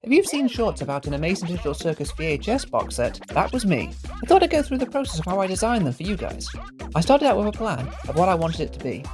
If you've seen shorts about an Amazing Digital Circus VHS box set, that was me. I thought I'd go through the process of how I designed them for you guys. I started out with a plan of what I wanted it to be.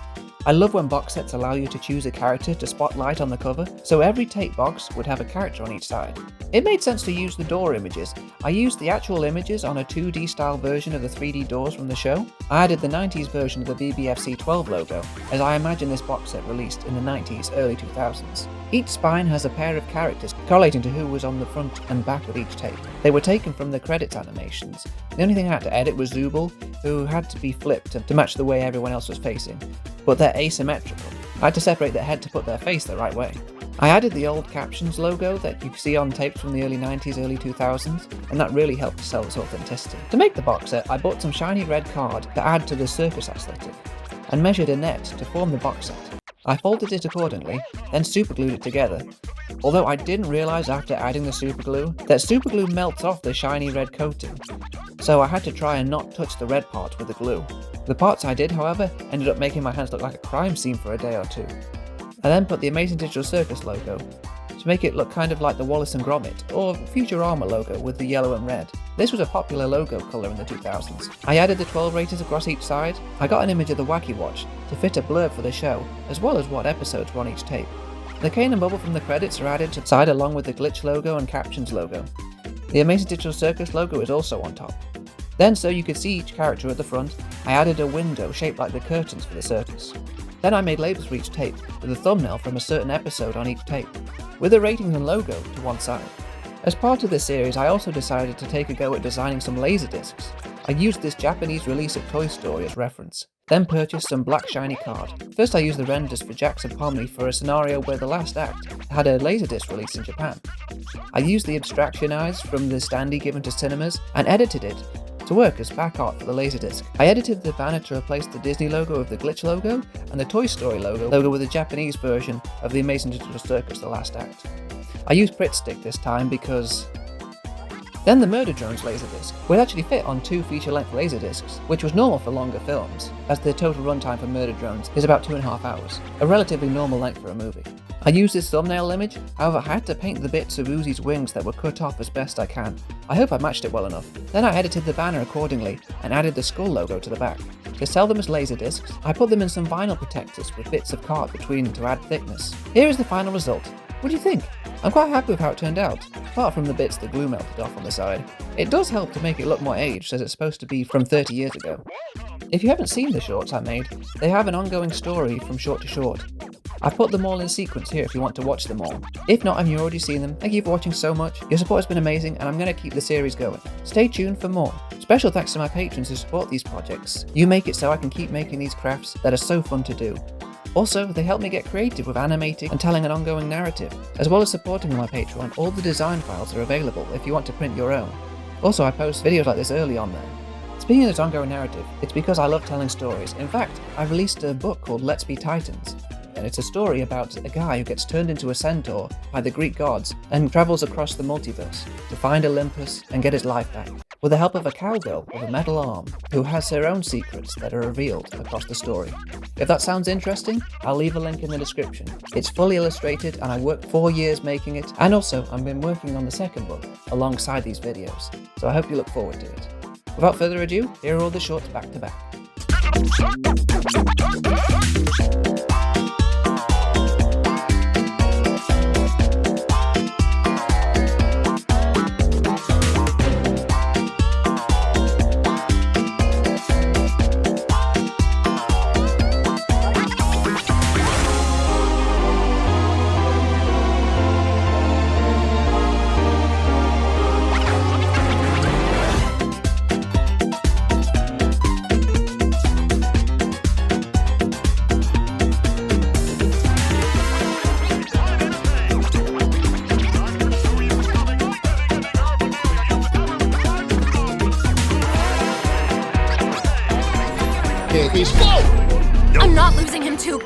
I love when box sets allow you to choose a character to spotlight on the cover, so every tape box would have a character on each side. It made sense to use the door images. I used the actual images on a 2D style version of the 3D doors from the show. I added the 90s version of the BBFC 12 logo, as I imagine this box set released in the 90s, early 2000s. Each spine has a pair of characters correlating to who was on the front and back of each tape. They were taken from the credits animations. The only thing I had to edit was Zubul, who had to be flipped to match the way everyone else was facing. But they're asymmetrical. I had to separate their head to put their face the right way. I added the old captions logo that you see on tapes from the early 90s, early 2000s, and that really helped to sell its authenticity. To make the box set, I bought some shiny red card to add to the Circus aesthetic, and measured a net to form the box set. I folded it accordingly, then superglued it together, although I didn't realise after adding the superglue that superglue melts off the shiny red coating, so I had to try and not touch the red parts with the glue. The parts I did, however, ended up making my hands look like a crime scene for a day or two. I then put the Amazing Digital Circus logo to make it look kind of like the Wallace and Gromit or Futurama logo with the yellow and red. This was a popular logo colour in the 2000s. I added the 12 raters across each side. I got an image of the Wacky Watch to fit a blurb for the show, as well as what episodes were on each tape. The cane and bubble from the credits are added to the side along with the glitch logo and captions logo. The Amazing Digital Circus logo is also on top. Then, so you could see each character at the front, I added a window shaped like the curtains for the circus. Then I made labels for each tape, with a thumbnail from a certain episode on each tape, with the ratings and logo to one side. As part of this series, I also decided to take a go at designing some laserdiscs. I used this Japanese release of Toy Story as reference, then purchased some black shiny card. First I used the renders for Jackson Pomni for a scenario where the last act had a laserdisc release in Japan. I used the abstraction eyes from the standee given to cinemas and edited it to work as back art for the laserdisc. I edited the banner to replace the Disney logo of the Glitch logo and the Toy Story logo with the Japanese version of the Amazing Digital Circus The Last Act. I used Pritt Stick this time because then the Murder Drones laserdisc would actually fit on 2 feature-length laserdiscs, which was normal for longer films, as the total runtime for Murder Drones is about 2.5 hours, a relatively normal length for a movie. I used this thumbnail image, however I had to paint the bits of Uzi's wings that were cut off as best I can. I hope I matched it well enough. Then I edited the banner accordingly and added the skull logo to the back. To sell them as laserdiscs, I put them in some vinyl protectors with bits of card between to add thickness. Here is the final result. What do you think? I'm quite happy with how it turned out, apart from the bits the glue melted off on the side. It does help to make it look more aged, as it's supposed to be from 30 years ago. If you haven't seen the shorts I made, they have an ongoing story from short to short. I've put them all in sequence here if you want to watch them all. If not and you've already seen them, thank you for watching so much. Your support has been amazing and I'm going to keep the series going. Stay tuned for more. Special thanks to my patrons who support these projects. You make it so I can keep making these crafts that are so fun to do. Also, they help me get creative with animating and telling an ongoing narrative. As well as supporting my Patreon, all the design files are available if you want to print your own. Also, I post videos like this early on there. Speaking of this ongoing narrative, it's because I love telling stories. In fact, I released a book called Let's Be Titans. And it's a story about a guy who gets turned into a centaur by the Greek gods and travels across the multiverse to find Olympus and get his life back, with the help of a cowgirl with a metal arm who has her own secrets that are revealed across the story. If that sounds interesting, I'll leave a link in the description. It's fully illustrated and I worked 4 years making it, and also I've been working on the second book alongside these videos, so I hope you look forward to it. Without further ado, here are all the shorts back to back. He's slow! I'm not losing him too.